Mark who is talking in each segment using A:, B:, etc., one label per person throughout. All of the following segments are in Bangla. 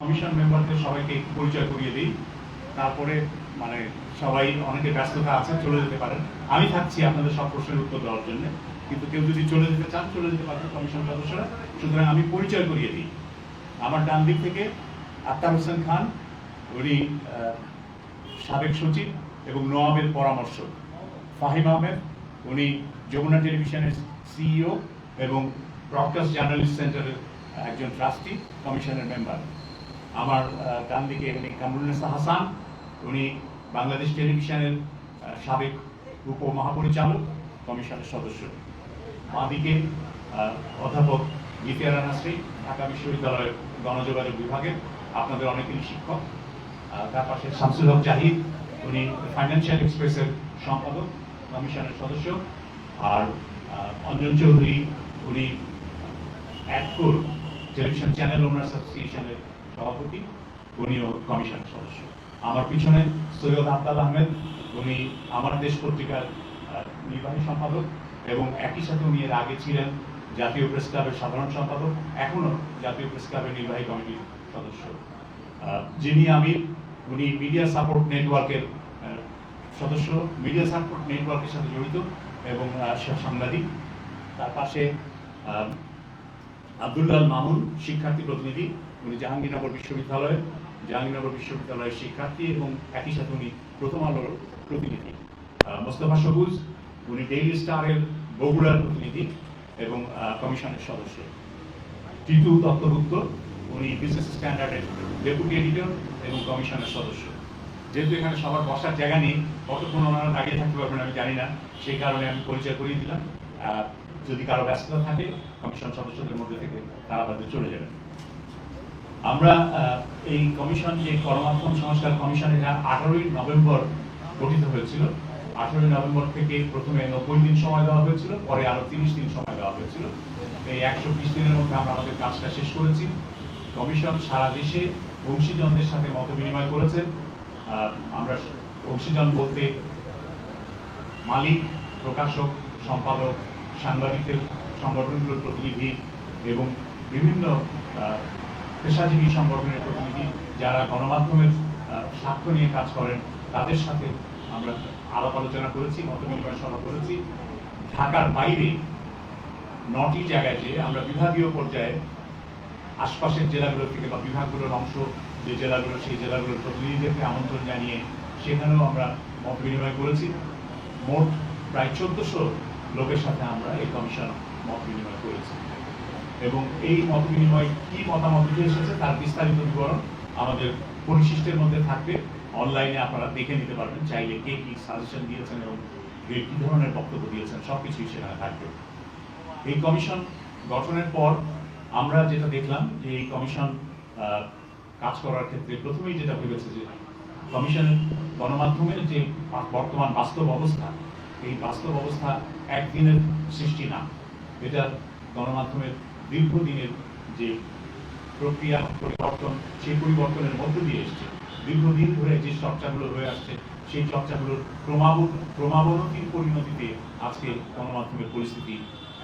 A: কমিশন মেম্বারদের সবাইকে পরিচয় করিয়ে দিই, তারপরে মানে সবাই অনেকে ব্যস্ততা আছে, চলে যেতে পারেন। আমি থাকছি আপনাদের সব প্রশ্নের উত্তর দেওয়ার জন্য, কিন্তু কেউ যদি চলে যেতে চান চলে যেতে পারবেন কমিশন সদস্যরা। সুতরাং আমি পরিচয় করিয়ে দিই। আমার ডান দিক থেকে আক্তার হোসেন খান, উনি সাবেক সচিব এবং নোয়াবের পরামর্শক। ফাহিম আহমেদ, উনি যমুনা টেলিভিশনের সিইও এবং ব্রডকাস্ট জার্নালিস্ট সেন্টারের একজন ট্রাস্টি, কমিশনের মেম্বার। আমার ডান দিকে উনি কামরুন্নেসা হাসান, উনি বাংলাদেশ টেলিভিশনের সাবেক উপমহাপরিচালক, কমিশনের সদস্য। বাঁদিকে অধ্যাপক গীতিয়ারা নাসরি, ঢাকা বিশ্ববিদ্যালয়ের গণযোগাযোগ বিভাগের আপনাদের অনেকেরই শিক্ষক। তার পাশে শামসুল হক জাহিদ, উনি ফাইন্যান্সিয়াল এক্সপ্রেসের সম্পাদক, কমিশনের সদস্য। আর অঞ্জন চৌধুরী, উনি অ্যাডকোর টেলিভিশন চ্যানেল ওনার্স অ্যাসোসিয়েশনের সভাপতি, উনিও কমিশনের সদস্য। আমার পিছনে সৈয়দ আফতাব আহমেদ, উনি আমার দেশ পত্রিকার নির্বাহী সম্পাদক এবং একই সাথে উনি এর আগে ছিলেন জাতীয় প্রেস ক্লাবের সাধারণ সম্পাদক, এখনো জাতীয় প্রেস ক্লাবের নির্বাহী কমিটির সদস্য। যিনি আমির, উনি মিডিয়া সাপোর্ট নেটওয়ার্কের সদস্য, মিডিয়া সাপোর্ট নেটওয়ার্কের সাথে জড়িত এবং সাংবাদিক। তার পাশে আব্দুল্লাহ মামুন, শিক্ষার্থী প্রতিনিধি, উনি জাহাঙ্গীরনগর বিশ্ববিদ্যালয়ের শিক্ষার্থী এবং একই সাথে উনি প্রথম আলোর প্রতিনিধি। মোস্তফা সবুজ, উনি ডেইলি স্টারের বগুড়ার প্রতিনিধি এবং কমিশনের সদস্য। টিটু দত্তগুপ্ত, উনি বিজনেস স্ট্যান্ডার্ডের ডেপুটি এডিটর এবং কমিশনের সদস্য। যেহেতু এখানে সবার বসার জায়গা নেই, কতক্ষণ ওনারা দাঁড়িয়ে থাকতে পারবেন আমি জানি না, সেই কারণে আমি পরিচয় করিয়ে দিলাম। যদি কারো ব্যস্ততা থাকে কমিশন সদস্যদের মধ্যে থেকে তারা আমাদের চলে যাবেন। আমরা এই কমিশন, যে গণমাধ্যম সংস্কার কমিশন, এটা 18ই নভেম্বর গঠিত হয়েছিল। 18ই নভেম্বর থেকে প্রথমে 90 দিন সময় দেওয়া হয়েছিল, পরে আরো 30 দিন সময় দেওয়া হয়েছিল। এই 120 দিনের মধ্যে আমরা আমাদের কাজটা শেষ করেছি। কমিশন সারা দেশে অংশীজনদের সাথে মত বিনিময় করেছে। আমরা অংশীজন বলতে মালিক, প্রকাশক, সম্পাদক, সাংবাদিকদের সংগঠনগুলোর প্রতিনিধি এবং বিভিন্ন পেশাজীবী সংগঠনের প্রতিনিধি, যারা গণমাধ্যমের স্বার্থ নিয়ে কাজ করেন, তাদের সাথে আমরা আলাপ আলোচনা করেছি, মত বিনিময় সভা করেছি। ঢাকার বাইরে 9টি জায়গায় যে আমরা বিভাগীয় পর্যায়ে আশপাশের জেলাগুলো থেকে বা বিভাগগুলোর অংশ যে জেলাগুলো, সেই জেলাগুলোর প্রতিনিধিদেরকে আমন্ত্রণ জানিয়ে সেখানেও আমরা মত বিনিময় করেছি। মোট প্রায় 1400 লোকের সাথে আমরা এই কমিশন মত বিনিময় করেছি এবং এই মত বিনিময় কি মতামত উঠে এসেছে তার বিস্তারিত বিবরণ আমাদের পরিশিষ্টের মধ্যে থাকবে। অনলাইনে আপনারা দেখে নিতে পারবেন, চাইলে কে কি সাজেশন দিয়েছেন এবং কে কি ধরনের বক্তব্য দিয়েছেন সবকিছুই সেখানে থাকবে। এই কমিশন গঠনের পর আমরা যেটা দেখলাম যে এই কমিশন কাজ করার ক্ষেত্রে প্রথমেই যেটা ভেবেছে যে কমিশনের গণমাধ্যমের যে বর্তমান বাস্তব অবস্থা, এই বাস্তব অবস্থা একদিনের সৃষ্টি না, এটা গণমাধ্যমের দীর্ঘদিনের যে প্রক্রিয়া পরিবর্তন, সেই পরিবর্তনের মধ্য দিয়ে এসছে। দীর্ঘদিন ধরে যে চর্চাগুলো হয়ে আসছে, সেই চর্চাগুলোর ক্রমাবনতির পরিণতিতে আজকে গণমাধ্যমের পরিস্থিতি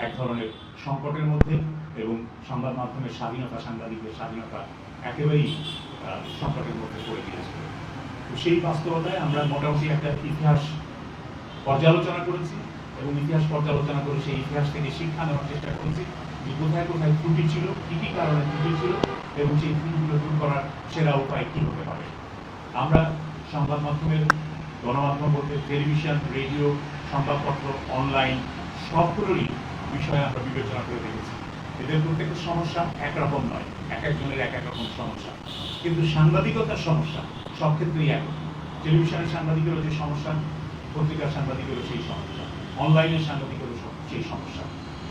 A: এক ধরনের সংকটের মধ্যে এবং সংবাদ মাধ্যমের স্বাধীনতা, সাংবাদিকদের স্বাধীনতা একেবারেই সংকটের মধ্যে পড়ে গিয়েছে। তো সেই বাস্তবতায় আমরা মোটামুটি একটা ইতিহাস পর্যালোচনা করেছি এবং ইতিহাস পর্যালোচনা করে সেই ইতিহাস থেকে শিক্ষা নেওয়ার চেষ্টা করেছি যে কোথায় কোথায় ত্রুটি ছিল, কি কি কারণে ত্রুটি ছিল এবং সেই ত্রুটিগুলো দূর করার সেরা উপায় কি হতে পারে। আমরা সংবাদ মাধ্যমের, গণমাধ্যম বলতে টেলিভিশন, রেডিও, সংবাদপত্র, অনলাইন সবগুলোরই বিষয়ে আমরা বিবেচনা করে দেখেছি। এদের প্রত্যেকের সমস্যা একরকম নয়, এক একজনের এক এক রকম সমস্যা, কিন্তু সাংবাদিকতার সমস্যা সব ক্ষেত্রেই এক। টেলিভিশনের সাংবাদিকেরও যে সমস্যা, পত্রিকার সাংবাদিকেরও সেই সমস্যা, অনলাইনের সাংবাদিকেরও সেই সমস্যা।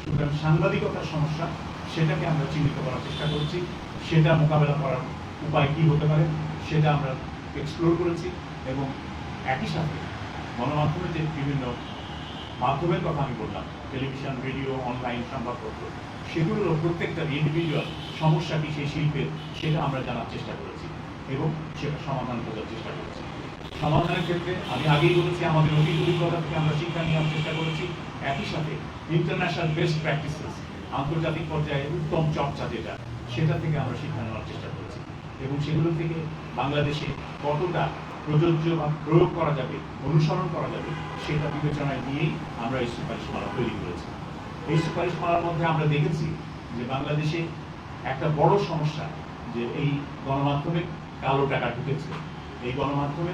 A: সুতরাং সাংবাদিকতার সমস্যা, সেটাকে আমরা চিহ্নিত করার চেষ্টা করছি, সেটা মোকাবেলা করার উপায় কি হতে পারে সেটা আমরা এক্সপ্লোর করেছি এবং একই সাথে গণমাধ্যমের যে বিভিন্ন মাধ্যমের কথা আমি বললাম, টেলিভিশন, রেডিও, অনলাইন, সংবাদপত্র, সেগুলোরও প্রত্যেকটা ইন্ডিভিজুয়াল সমস্যা কি সেই শিল্পের, সেটা আমরা জানার চেষ্টা করেছি এবং সেটা সমাধান করার চেষ্টা করেছি। সমাধানের ক্ষেত্রে আমি আগেই বলেছি আমাদের অতীত অভিজ্ঞতা থেকে আমরা শিক্ষা নেওয়ার চেষ্টা করেছি, একই সাথে ইন্টারন্যাশনাল বেস্ট প্র্যাকটিসেস, আন্তর্জাতিক পর্যায়ে উত্তম চর্চা যেটা, সেটা থেকে আমরা শিক্ষা নেওয়ার চেষ্টা করেছি। এবং সেগুলো থেকে বাংলাদেশে কতটা প্রযোজ্য বা প্রয়োগ করা যাবে, অনুসরণ করা যাবে, সেটা বিবেচনায় নিয়েই আমরা এই সুপারিশমালা তৈরি করেছি। এই সুপারিশমালার মধ্যে আমরা দেখেছি যে বাংলাদেশে একটা বড় সমস্যা, যে এই গণমাধ্যমে কালো টাকা ঢুকেছে, এই গণমাধ্যমে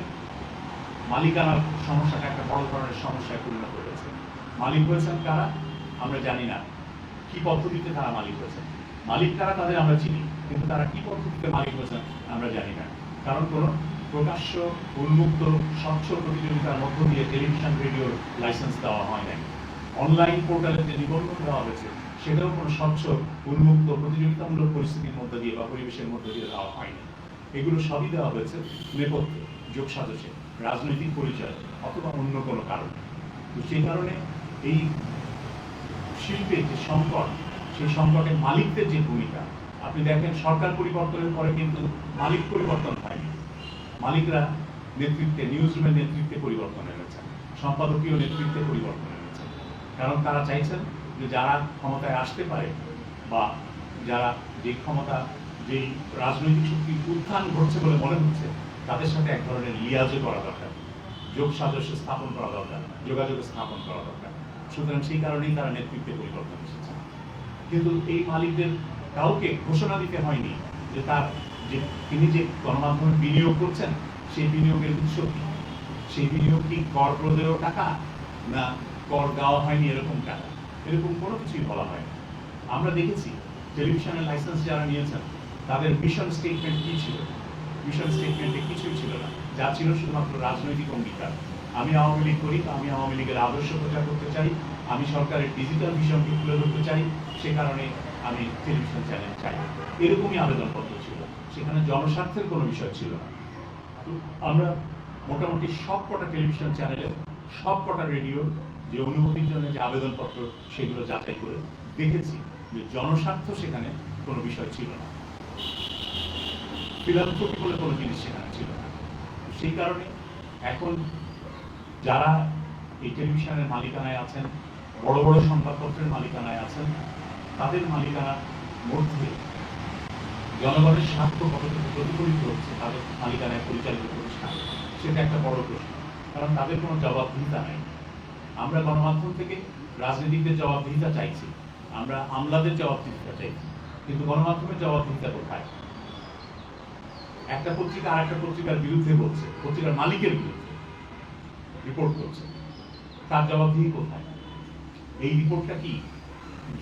A: মালিকানার সমস্যাটা একটা বড় ধরনের সমস্যায় পরিণত হয়েছে। মালিক হয়েছেন কারা আমরা জানি না, কি পদ্ধতিতে তারা মালিক হয়েছেন। মালিক কারা তাদের আমরা চিনি, কিন্তু তারা কি পদ্ধতিতে মালিক হয়েছেন আমরা জানি না। কারণ কোনো প্রকাশ্য, উন্মুক্ত, স্বচ্ছ প্রতিযোগিতার মধ্য দিয়ে টেলিভিশন, রেডিওর লাইসেন্স দেওয়া হয় নাই। অনলাইন পোর্টালে যে নিবন্ধন দেওয়া হয়েছে সেটাও কোনো স্বচ্ছ, উন্মুক্ত, প্রতিযোগিতামূলক পরিস্থিতির মধ্যে দিয়ে বা পরিবেশের মধ্যে দিয়ে দেওয়া হয়নি। এগুলো সবই দেওয়া হয়েছে নেপথ্যে, যোগসাজশে, রাজনৈতিক পরিচয় অথবা অন্য কোনো কারণে। তো সেই কারণে এই শিল্পের যে সংকট, সেই সংকটে মালিকদের যে ভূমিকা, আপনি দেখেন সরকার পরিবর্তনের পরে কিন্তু মালিক পরিবর্তন হয়নি। মালিকরা নেতৃত্বে, নিউজ রুমের নেতৃত্বে পরিবর্তন এনেছেন, সম্পাদকীয় নেতৃত্বে পরিবর্তন এনেছেন। কারণ তারা চাইছেন যে যারা ক্ষমতায় আসতে পারে বা যারা যে ক্ষমতা, যেই রাজনৈতিক শক্তির উত্থান ঘটছে বলে মনে হচ্ছে, তাদের সাথে এক ধরনের লিয়াজও করা দরকার, যোগ সাদস্য স্থাপন করা দরকার, যোগাযোগ স্থাপন করা দরকার। সুতরাং সেই কারণেই তারা নেতৃত্বে পরিবর্তন এসেছে। কিন্তু এই মালিকদের কাউকে ঘোষণা দিতে হয়নি যে তার যে তিনি যে গণমাধ্যমে বিনিয়োগ করছেন সেই বিনিয়োগের উৎস কি, সেই বিনিয়োগ কি কর প্রদেয় টাকা না কর দেওয়া হয়নি এরকম টাকা, এরকম কোনো কিছুই বলা হয়নি। আমরা দেখেছি টেলিভিশনের লাইসেন্স যারা নিয়েছেন তাদের মিশন স্টেটমেন্ট কি ছিল, মিশন স্টেটমেন্টে কিছুই ছিল না, যা ছিল শুধুমাত্র রাজনৈতিক অঙ্গীকার। আমি আওয়ামী লীগ করি, আমি আওয়ামী লীগের আদর্শ প্রচার করতে চাই, আমি সরকারের ডিজিটাল ভিশনকে তুলে ধরতে চাই, সে কারণে আমি টেলিভিশন চ্যানেল চাই, এরকমই আবেদনপত্র ছিল। সেখানে জনস্বার্থের কোনো বিষয় ছিল না। আমরা মোটামুটি সব কটা টেলিভিশন চ্যানেলের, সব কটা রেডিওর যে অনুমতির জন্য যে আবেদনপত্র, সেগুলো যাচাই করে দেখেছি যে জনস্বার্থ সেখানে কোনো বিষয় ছিল না, ফিলান্থ্রপি বলে কোনো জিনিস সেখানে ছিল না। সেই কারণে এখন যারা এই টেলিভিশনের মালিকানায় আছেন, বড় বড় সংবাদপত্রের মালিকানায় আছেন, তাদের মালিকানার মধ্যে জনগণের স্বার্থ কতটুকু প্রতিফলিত হচ্ছে তাদের মালিকানায় পরিচালিত প্রতিষ্ঠান, সেটা একটা বড় প্রশ্ন। কারণ তাদের কোনো জবাবদিহিতা নেই। আমরা গণমাধ্যম থেকে রাজনীতিকদের জবাবদিহিতা চাইছি, আমরা আমলাদের জবাবদিহিতা চাইছি, কিন্তু গণমাধ্যমের জবাবদিহিতা কোথায়? একটা পত্রিকা আর একটা পত্রিকার বিরুদ্ধে বলছে, পত্রিকার মালিকের বিরুদ্ধে রিপোর্ট করছে, তার জবাবদিহি কোথায়? এই রিপোর্টটা কি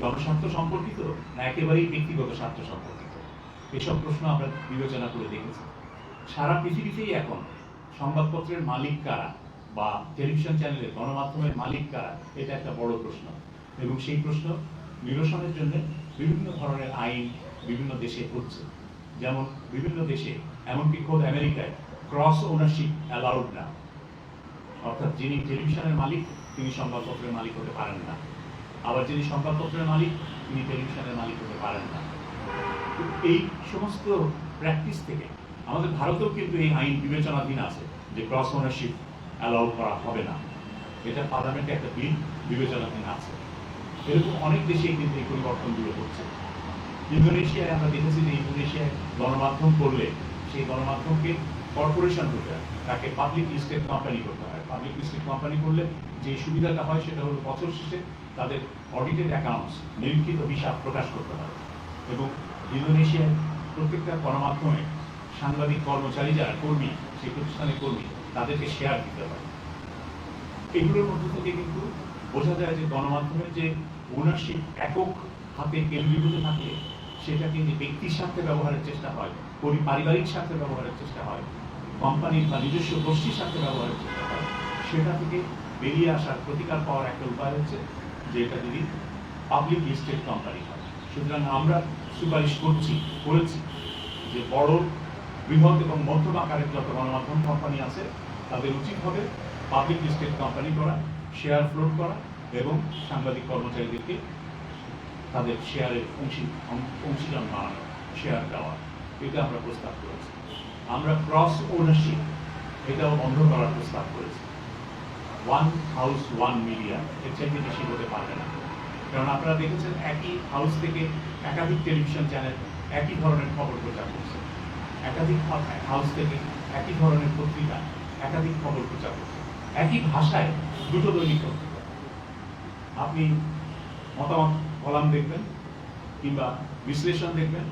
A: জনস্বার্থ সম্পর্কিত না একেবারেই ব্যক্তিগত স্বার্থ সম্পর্কিত? এসব প্রশ্ন আমরা বিবেচনা করে দেখেছি। সারা পৃথিবীতেই এখন সংবাদপত্রের মালিক কারা বা টেলিভিশন চ্যানেলের, গণমাধ্যমের মালিক কারা, এটা একটা বড় প্রশ্ন। এবং সেই প্রশ্ন নিরসনের জন্য বিভিন্ন ধরনের আইন বিভিন্ন দেশে হচ্ছে। যেমন বিভিন্ন দেশে, এমনকি খোদ আমেরিকায়, ক্রস ওনারশিপ অ্যালাউড না, অর্থাৎ যিনি টেলিভিশনের মালিক তিনি সংবাদপত্রের মালিক হতে পারেন না, আবার যিনি সংবাদপত্রের মালিক তিনি টেলিভিশনের মালিক হতে পারেন না। এই সমস্ত প্র্যাকটিস থেকে আমাদের ভারতেও কিন্তু এই আইন বিবেচনাধীন আছে যে ক্রস ওনারশিপ অ্যালাউ করা হবে না, এটা পার্লামেন্টে একটা বিল বিবেচনাধীন আছে। এরকম অনেক দেশেই কিন্তু এই পরিবর্তনগুলো হচ্ছে। ইন্দোনেশিয়ায় আমরা দেখেছি যে ইন্দোনেশিয়ায় গণমাধ্যম করলে সেই গণমাধ্যমকে কর্পোরেশন করতে হয়, তাকে পাবলিক লিস্টেড কোম্পানি করতে হয়। পাবলিক লিস্টেড কোম্পানি করলে যে সুবিধাটা হয় সেটা হলো বছর শেষে তাদের অডিটেড অ্যাকাউন্টস, নিরীক্ষিত হিসাব প্রকাশ করতে হয়। এবং ইন্দোনেশিয়ার প্রত্যেকটা গণমাধ্যমে সাংবাদিক কর্মচারী যারা কর্মী, সেই প্রতিষ্ঠানের কর্মী, তাদেরকে শেয়ার দিতে হয়। এগুলোর মধ্য থেকে কিন্তু বোঝা যায় যে গণমাধ্যমের যে ওনারশিপ একক হাতে কেন্দ্রীভূত থাকে, সেটাকে যে ব্যক্তির স্বার্থে ব্যবহারের চেষ্টা হয়, পারিবারিক স্বার্থে ব্যবহারের চেষ্টা হয়, কোম্পানির বা নিজস্ব গোষ্ঠীর স্বার্থে ব্যবহারের চেষ্টা হয়, সেটা থেকে বেরিয়ে আসার, প্রতিকার পাওয়ার একটা উপায় হচ্ছে যে এটা যদি পাবলিক লিস্টেড কোম্পানি হয়। সুতরাং আমরা সুপারিশ করেছি যে বড়, বৃহৎ এবং মধ্যম আকারের যত গণমাধ্যম কোম্পানি আছে তাদের উচিত হবে পাবলিক লিস্টেড কোম্পানি করা, শেয়ার ফ্লোট করা এবং সাংবাদিক কর্মচারীদেরকে তাদের শেয়ারের অংশীদার বানানো, শেয়ার দেওয়া। এটা আমরা প্রস্তাব করেছি। আমরা ক্রস ওনারশিপ এটাও বন্ধ করার প্রস্তাব করেছি। ওয়ান হাউস ওয়ান মিডিয়া, এর চাইতে বেশি হতে পারবে না। কারণ আপনারা দেখেছেন একই হাউস থেকে একাধিক টেলিভিশন চ্যানেল একই ধরনের খবর প্রচার করছে। একাধিক হাউস থেকে একই ধরনের পত্রিকা একাধিক খবর প্রচার করছে, একই ভাষায় দুটো দৈনিক পত্রিকা। আপনি মতামত কলাম দেখবেন কিংবা বিশ্লেষণ দেখবেন,